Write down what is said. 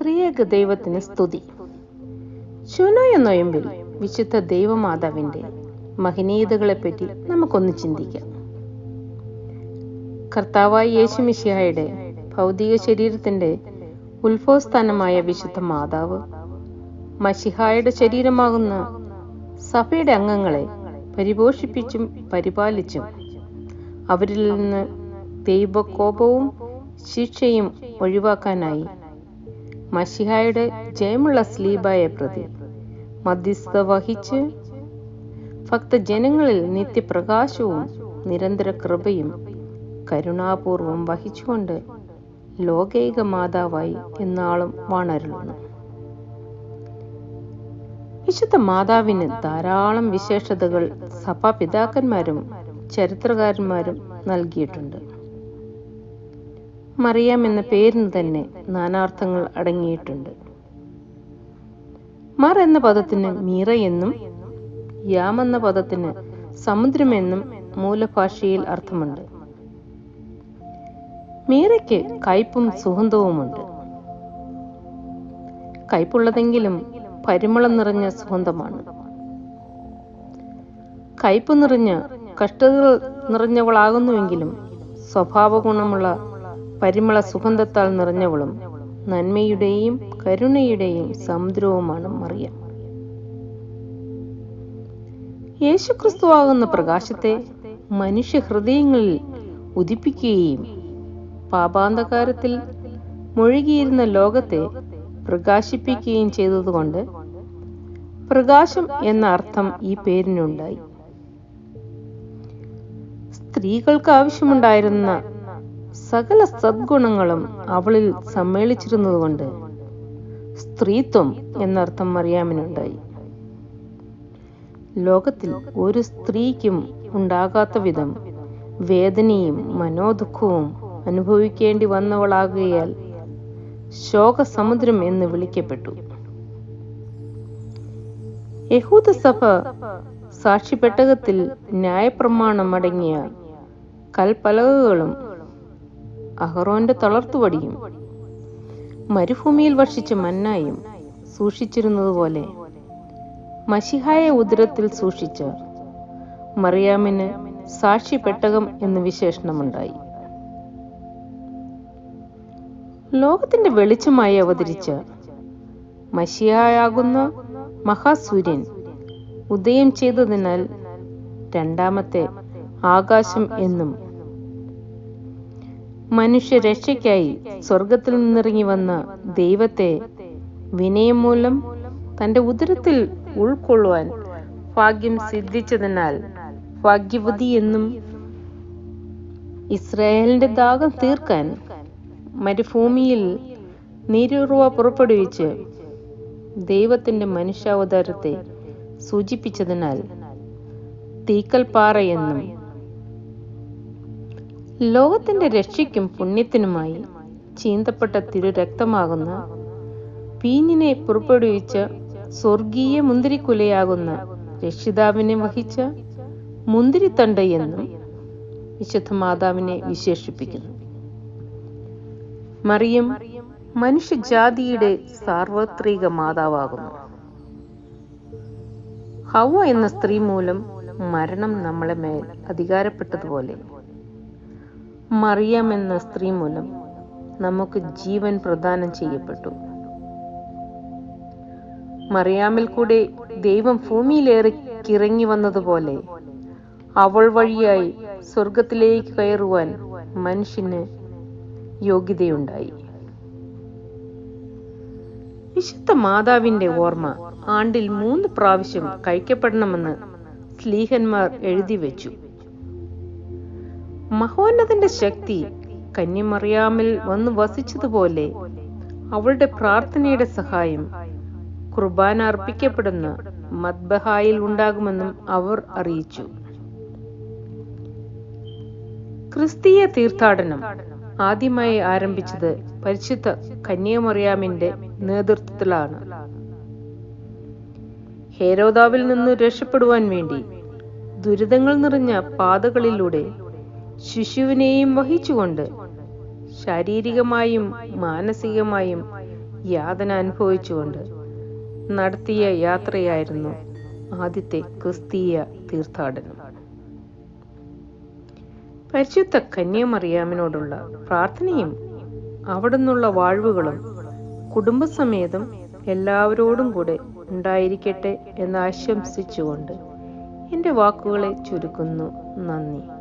ത്രിയേക ദൈവത്തിന് സ്തുതി. ശൂനോയ നൊയമ്പിൽ വിശുദ്ധ ദൈവമാതാവിന്റെ മഹനീയതകളെപ്പറ്റി നമുക്കൊന്ന് ചിന്തിക്കാം. കർത്താവായ യേശുമിശിഹായുടെ ഭൗതിക ശരീരത്തിന്റെ ഉത്ഭവസ്ഥാനമായ വിശുദ്ധ മാതാവ് മശിഹായുടെ ശരീരമാകുന്ന സഭയുടെ അംഗങ്ങളെ പരിപോഷിപ്പിച്ചും പരിപാലിച്ചും അവരിൽ നിന്ന് ദൈവകോപവും ശിക്ഷയും ഒഴിവാക്കാനായി മശിഹായുടെ ജയമുള്ള സ്ലീബായെ പ്രതി മധ്യസ്ഥത വഹിച്ച് ഭക്തജനങ്ങളിൽ നിത്യപ്രകാശവും നിരന്തര കൃപയും കരുണാപൂർവം വഹിച്ചുകൊണ്ട് ലോകൈക മാതാവായി എന്നാളും വാണരുളുന്നു. വിശുദ്ധ മാതാവിന് ധാരാളം വിശേഷതകൾ സഭാപിതാക്കന്മാരും ചരിത്രകാരന്മാരും നൽകിയിട്ടുണ്ട്. മറിയാം എന്ന പേരിന് തന്നെ നാനാർത്ഥങ്ങൾ അടങ്ങിയിട്ടുണ്ട്. മർ എന്ന പദത്തിന് മീറ എന്നും യാം എന്ന പദത്തിന് സമുദ്രമെന്നും മൂലഭാഷയിൽ അർത്ഥമുണ്ട്. മീറയ്ക്ക് കയ്പും സുഗന്ധവുമുണ്ട്. കയ്പുള്ളതെങ്കിലും പരിമളം നിറഞ്ഞ സുഗന്ധമാണ്. കയ്പ് നിറഞ്ഞ കഷ്ടതകൾ നിറഞ്ഞവളാകുന്നുവെങ്കിലും സ്വഭാവ ഗുണമുള്ള പരിമള സുഗന്ധത്താൽ നിറഞ്ഞവളും നന്മയുടെയും കരുണയുടെയും സമുദ്രവുമാണ് മറിയം. യേശുക്രിസ്തുവാകുന്ന പ്രകാശത്തെ മനുഷ്യ ഹൃദയങ്ങളിൽ ഉദിപ്പിക്കുകയും പാപാന്ധകാരത്തിൽ മുഴുകിയിരുന്ന ലോകത്തെ പ്രകാശിപ്പിക്കുകയും ചെയ്തതുകൊണ്ട് പ്രകാശം എന്ന അർത്ഥം ഈ പേരിനുണ്ടായി. സ്ത്രീകൾക്ക് ആവശ്യമുണ്ടായിരുന്ന സകല സദ്ഗുണങ്ങളും അവളിൽ സമ്മേളിച്ചിരുന്നതുകൊണ്ട് സ്ത്രീത്വം എന്നർത്ഥം മറിയാമിനുണ്ടായി. ലോകത്തിൽ ഒരു സ്ത്രീക്കും ഉണ്ടാകാത്ത വിധം വേദനയും മനോദുഃഖവും അനുഭവിക്കേണ്ടി വന്നവളാകയാൽ ശോകസമുദ്രം എന്ന് വിളിക്കപ്പെട്ടു. യഹൂദ സഭ സാക്ഷിപ്പെട്ടകത്തിൽ ന്യായപ്രമാണം അടങ്ങിയ കൽപ്പലകകളും അഹറോന്റെ തളർത്തുവടിയും മരുഭൂമിയിൽ വർഷിച്ച മന്നായും സൂക്ഷിച്ചിരുന്നതുപോലെ മശിഹായെ ഉദരത്തിൽ സൂക്ഷിച്ച മറിയാമിന് സാക്ഷിപ്പെട്ടകം എന്ന് വിശേഷണമുണ്ടായി. ലോകത്തിന്റെ വെളിച്ചമായി അവതരിച്ച മശിഹായാകുന്ന മഹാസൂര്യൻ ഉദയം ചെയ്തതിനാൽ രണ്ടാമത്തെ ആകാശം എന്നും മനുഷ്യരക്ഷയ്ക്കായി സ്വർഗത്തിൽ നിന്നിറങ്ങി വന്ന ദൈവത്തെ വിനയം മൂലം തന്റെ ഉദരത്തിൽ ഉൾക്കൊള്ളുവാൻ ഭാഗ്യം സിദ്ധിച്ചതിനാൽ ഭാഗ്യവതി എന്നും ഇസ്രായേലിന്റെ ദാഹം തീർക്കാൻ മരുഭൂമിയിൽ നീരുറവ പുറപ്പെടുവിച്ച് ദൈവത്തിന്റെ മനുഷ്യാവതാരത്തെ സൂചിപ്പിച്ചതിനാൽ തീക്കൽപ്പാറ എന്നും ലോകത്തിന്റെ രക്ഷയ്ക്കും പുണ്യത്തിനുമായി ചീന്തപ്പെട്ട തിരുരക്തമാകുന്ന പീഞ്ഞിനെ പുറപ്പെടുവിച്ച സ്വർഗീയ മുന്തിരിക്കുലയാകുന്ന രക്ഷിതാവിനെ വഹിച്ച മുന്തിരിത്തണ്ട് എന്നും വിശുദ്ധ മാതാവിനെ വിശേഷിപ്പിക്കുന്നു. മറിയം മനുഷ്യജാതിയുടെ സാർവത്രിക മാതാവാകുന്നു. ഹവ്വ എന്ന സ്ത്രീ മൂലം മരണം നമ്മളെ മേൽ അധികാരപ്പെട്ടതുപോലെ മറിയാം എന്ന സ്ത്രീ മൂലം നമുക്ക് ജീവൻ പ്രദാനം ചെയ്യപ്പെട്ടു. മറിയാമിൽ കൂടെ ദൈവം ഭൂമിയിലേക്കിറങ്ങി വന്നതുപോലെ അവൾ വഴിയായി സ്വർഗത്തിലേക്ക് കയറുവാൻ മനുഷ്യന് യോഗ്യതയുണ്ടായി. വിശുദ്ധ മാതാവിന്റെ ഓർമ്മ ആണ്ടിൽ 3 പ്രാവശ്യം കഴിക്കപ്പെടണമെന്ന് സ്ലീഹന്മാർ എഴുതി വെച്ചു. മഹോന്നതന്റെ ശക്തി കന്യമറിയാമിൽ വന്നു വസിച്ചതുപോലെ അവളുടെ പ്രാർത്ഥനയുടെ സഹായം കുർബാന അർപ്പിക്കപ്പെടുന്ന മദ്ബഹായിൽ ഉണ്ടാകുമെന്നും അവർ അറിയിച്ചു. ക്രിസ്തീയ തീർത്ഥാടനം ആദ്യമായി ആരംഭിച്ചത് പരിശുദ്ധ കന്യമറിയാമിന്റെ നേതൃത്വത്തിലാണ്. ഹേരോദാവിൽ നിന്ന് രക്ഷപ്പെടുവാൻ വേണ്ടി ദുരിതങ്ങൾ നിറഞ്ഞ പാതകളിലൂടെ ശിശുവിനെയും വഹിച്ചുകൊണ്ട് ശാരീരികമായും മാനസികമായും യാതന അനുഭവിച്ചുകൊണ്ട് നടത്തിയ യാത്രയായിരുന്നു ആദ്യത്തെ ക്രിസ്തീയ തീർത്ഥാടനം. പരിശുദ്ധ കന്യാമറിയാമിനോടുള്ള പ്രാർത്ഥനയും അവിടുന്നുള്ള വാഴ്വുകളും കുടുംബസമേതം എല്ലാവരോടും കൂടെ ഉണ്ടായിരിക്കട്ടെ എന്ന് ആശംസിച്ചുകൊണ്ട് എൻ്റെ വാക്കുകളെ ചുരുക്കുന്നു. നന്ദി.